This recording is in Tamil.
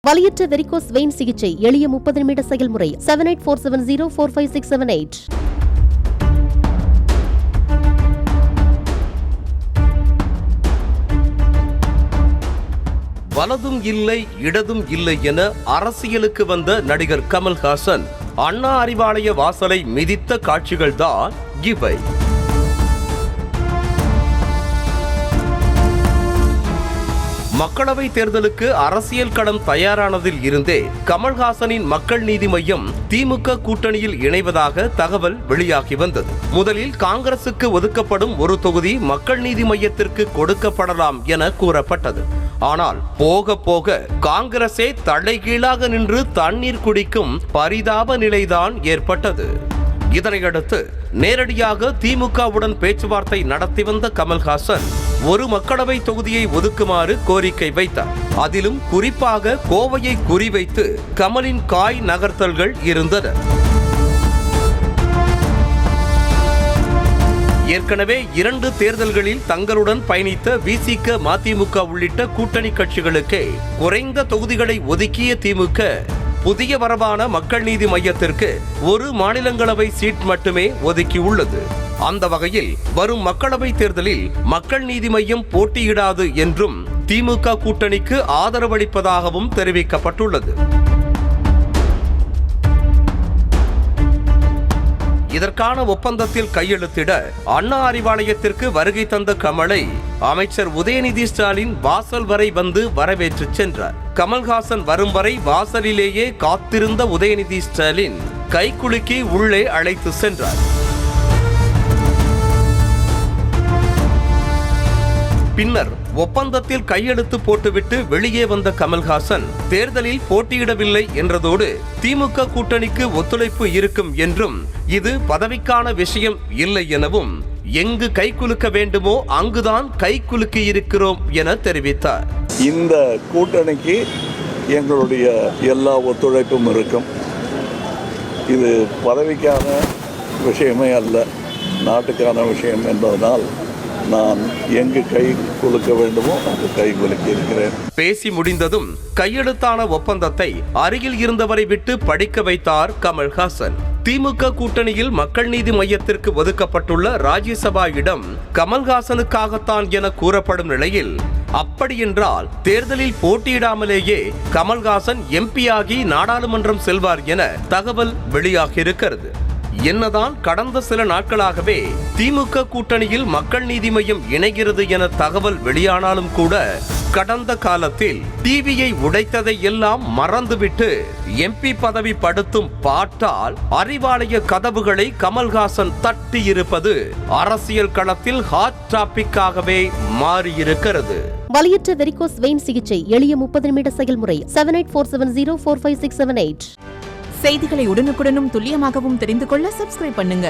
வலியற்ற வெரிகோஸ் வெயின் சிகிச்சை எளிய 30 நிமிட செயல்முறை 7847045678. வலதும் இல்லை இடதும் இல்லை என அரசியலுக்கு வந்த நடிகர் கமல்ஹாசன் அண்ணா அறிவாலய வாசலை மிதித்த காட்சிகள்தான் இவை. மக்களவை தேர்தலுக்கு அரசியல் களம் தயாரானதில் இருந்தே கமல்ஹாசனின் மக்கள் நீதி மய்யம் திமுக கூட்டணியில் இணைவதாக தகவல் வெளியாகி வந்தது. முதலில் காங்கிரசுக்கு ஒதுக்கப்படும் ஒரு தொகுதி மக்கள் நீதி மய்யத்திற்கு கொடுக்கப்படலாம் என கூறப்பட்டது. ஆனால் போக போக காங்கிரசே தலைகீழாக நின்று தண்ணீர் குடிக்கும் பரிதாப நிலைதான் ஏற்பட்டது. இதனையடுத்து நேரடியாக திமுகவுடன் பேச்சுவார்த்தை நடத்தி வந்த கமல்ஹாசன் ஒரு மக்களவை தொகுதியை ஒதுக்குமாறு கோரிக்கை வைத்தார். அதிலும் குறிப்பாக கோவையை குறிவைத்து கமலின் காய் நகர்த்தல்கள் இருந்தன. ஏற்கனவே 2 தேர்தல்களில் தங்களுடன் பயணித்த விசிக, மதிமுக உள்ளிட்ட கூட்டணி கட்சிகளுக்கே குறைந்த தொகுதிகளை ஒதுக்கிய திமுக புதிய வரவான மக்கள் நீதி மய்யத்திற்கு ஒரு மாநிலங்களவை சீட் மட்டுமே ஒதுக்கியுள்ளது. அந்த வகையில் வரும் மக்களவை தேர்தலில் மக்கள் நீதி மய்யம் போட்டியிடாது என்றும் திமுக கூட்டணிக்கு ஆதரவளிப்பதாகவும் தெரிவிக்கப்பட்டுள்ளது. இதற்கான ஒப்பந்தத்தில் கையெழுத்திட அண்ணா அறிவாலயத்திற்கு வருகை தந்த கமலை அமைச்சர் உதயநிதி ஸ்டாலின் வாசல் வரை வந்து வரவேற்று சென்றார். கமல்ஹாசன் வரும் வரை வாசலிலேயே காத்திருந்த உதயநிதி ஸ்டாலின் கைகுலுக்கி உள்ளே அழைத்து சென்றார். பின்னர் ஒப்பந்தத்தில் கையெழுத்து போட்டுவிட்டு வெளியே வந்த கமல்ஹாசன் தேர்தலில் போட்டியிடவில்லை என்றதோடு திமுக கூட்டணிக்கு ஒத்துழைப்பு இருக்கும் என்றும் இது பதவிக்கான விஷயம் இல்லை எனவும் எங்கு கைகுலுக்க வேண்டுமோ அங்குதான் கைகுலுக்கி இருக்கிறோம் என தெரிவித்தார். இந்த கூட்டணிக்கு எங்களுடைய எல்லா ஒத்துழைப்பும் இருக்கும். இது பதவிக்கான விஷயமே அல்ல, நாட்டுக்கான விஷயம் என்பதனால் நான் எங்கு கை குலுக்க வேண்டுமோ அங்கு கை குலுக்கி இருக்கிறேன். பேசி முடிந்ததும் கையெழுத்தான ஒப்பந்தத்தை அருகில் இருந்தவரை விட்டு படிக்க வைத்தார் கமல்ஹாசன். திமுக கூட்டணியில் மக்கள் நீதி மய்யத்திற்கு ஒதுக்கப்பட்டுள்ள ராஜ்யசபா இடம் கமல்ஹாசனுக்காகத்தான் என கூறப்படும் நிலையில் அப்படியென்றால் தேர்தலில் போட்டியிடாமலேயே கமல்ஹாசன் எம்பியாகி நாடாளுமன்றம் செல்வார் என தகவல் வெளியாகியிருக்கிறது. என்னதான் கடந்த சில நாட்களாகவே திமுக கூட்டணியில் மக்கள் நீதி மய்யம் இணைகிறது என தகவல் வெளியானாலும் கூட கடந்த காலத்தில் டிவியை உடைத்ததை எல்லாம் மறந்துவிட்டு எம்பி பதவி படுத்தும் பாட்டால் அறிவாலய கதவுகளை கமல்ஹாசன் தட்டி இருப்பது அரசியல் களத்தில் ஹாட் டாபிக்காகவே மாறியிருக்கிறது. வலியற்ற வெரிகோஸ் வெயின் சிகிச்சை எளிய 30 நிமிட செயல்முறை 7847045678. செய்திகளை உடனுக்குடனும் துல்லியமாகவும் தெரிந்து கொள்ள சப்ஸ்கிரைப் பண்ணுங்க.